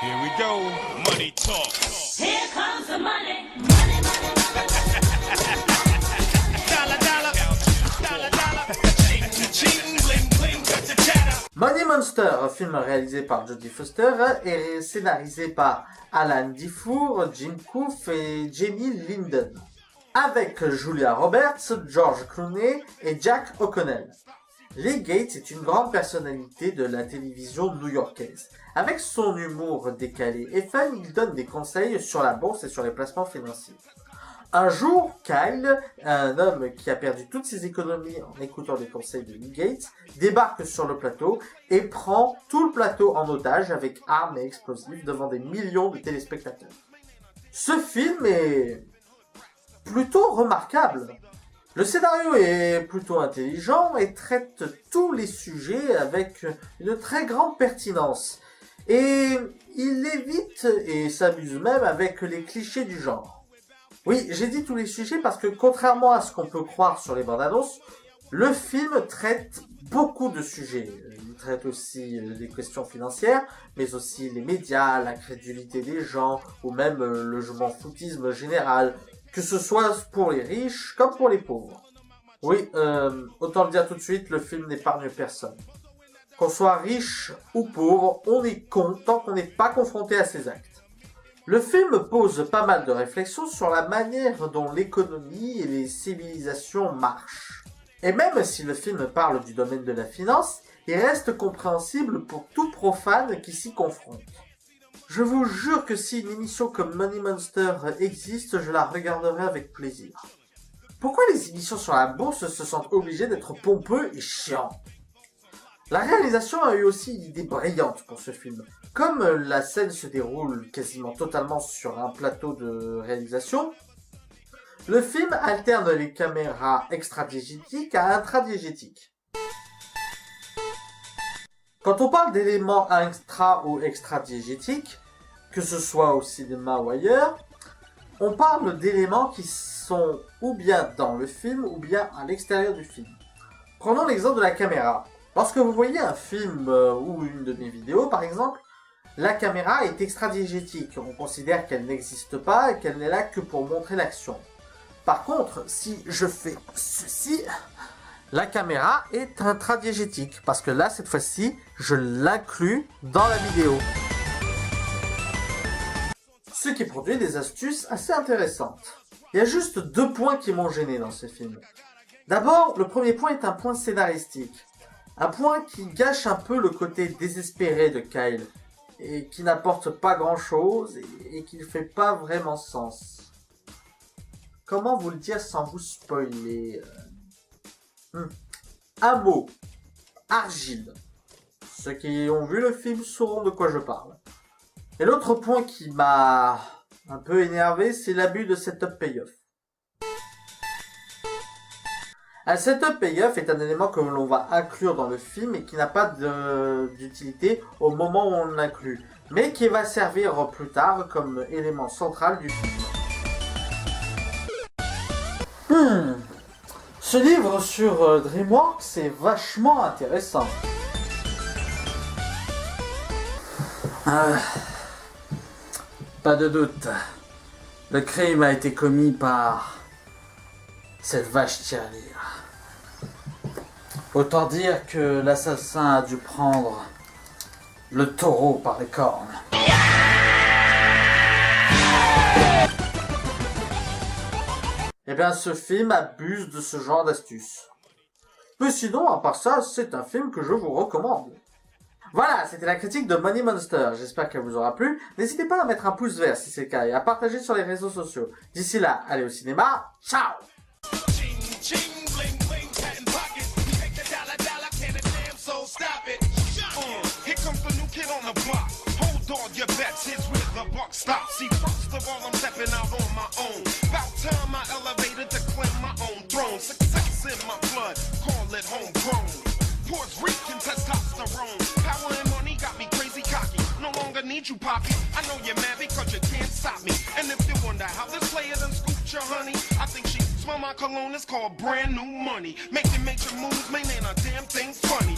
Here we go, money talk. Here comes the money. Money, money, money, money. Dollar, dollar, dollar, dollar. Ching, ching, bling, bling, got the chatter. Money Monster, un film réalisé par Jodie Foster et scénarisé par Alan Difour, Jim Coof et Jamie Linden. Avec Julia Roberts, George Clooney et Jack O'Connell. Lee Gates est une grande personnalité de la télévision new-yorkaise. Avec son humour décalé et fun, il donne des conseils sur la bourse et sur les placements financiers. Un jour, Kyle, un homme qui a perdu toutes ses économies en écoutant les conseils de Lee Gates, débarque sur le plateau et prend tout le plateau en otage avec armes et explosifs devant des millions de téléspectateurs. Ce film est plutôt remarquable. Le scénario est plutôt intelligent et traite tous les sujets avec une très grande pertinence. Et il évite et s'amuse même avec les clichés du genre. Oui, j'ai dit tous les sujets parce que contrairement à ce qu'on peut croire sur les bandes annonces, le film traite beaucoup de sujets. Il traite aussi des questions financières, mais aussi les médias, la crédulité des gens, ou même le je m'en foutisme général, que ce soit pour les riches comme pour les pauvres. Oui, autant le dire tout de suite, le film n'épargne personne. Qu'on soit riche ou pauvre, on est con tant qu'on n'est pas confronté à ces actes. Le film pose pas mal de réflexions sur la manière dont l'économie et les civilisations marchent. Et même si le film parle du domaine de la finance, il reste compréhensible pour tout profane qui s'y confronte. Je vous jure que si une émission comme Money Monster existe, je la regarderai avec plaisir. Pourquoi les émissions sur la bourse se sentent obligées d'être pompeux et chiants ? La réalisation a eu aussi une idée brillante pour ce film. Comme la scène se déroule quasiment totalement sur un plateau de réalisation, le film alterne les caméras extradiégétiques à intradiégétiques. Quand on parle d'éléments intra- ou extradiégétiques, que ce soit au cinéma ou ailleurs, on parle d'éléments qui sont ou bien dans le film ou bien à l'extérieur du film. Prenons l'exemple de la caméra. Lorsque vous voyez un film ou une de mes vidéos par exemple, la caméra est extradiégétique. On considère qu'elle n'existe pas et qu'elle n'est là que pour montrer l'action. Par contre, si je fais ceci, la caméra est intradiégétique parce que là, cette fois-ci, je l'inclus dans la vidéo. Ce qui produit des astuces assez intéressantes. Il y a juste 2 points qui m'ont gêné dans ce film. D'abord, le premier point est un point scénaristique. Un point qui gâche un peu le côté désespéré de Kyle et qui n'apporte pas grand-chose et qui ne fait pas vraiment sens. Comment vous le dire sans vous spoiler ? Un mot. Argile. Ceux qui ont vu le film sauront de quoi je parle. Et l'autre point qui m'a un peu énervé, c'est l'abus de setup payoff. Un setup payoff est un élément que l'on va inclure dans le film et qui n'a pas d'utilité au moment où on l'inclut, mais qui va servir plus tard comme élément central du film. Ce livre sur DreamWorks est vachement intéressant. Pas de doute. Le crime a été commis par cette vache tirelire. Autant dire que l'assassin a dû prendre le taureau par les cornes. Eh bien, ce film abuse de ce genre d'astuces. Mais sinon, à part ça, c'est un film que je vous recommande. Voilà, c'était la critique de Money Monster. J'espère qu'elle vous aura plu. N'hésitez pas à mettre un pouce vert si c'est le cas et à partager sur les réseaux sociaux. D'ici là, allez au cinéma. Ciao! Your bets, here's where the buck stops. See, first of all, I'm stepping out on my own. About time I elevated to claim my own throne. Success in my blood, call it homegrown. Puerto Rican testosterone. Power and money got me crazy cocky. No longer need you, poppy. I know you're mad because you can't stop me. And if you wonder how this player done scooped your honey, I think she smell my cologne. It's called brand new money. Making major moves, man, ain't a damn thing funny.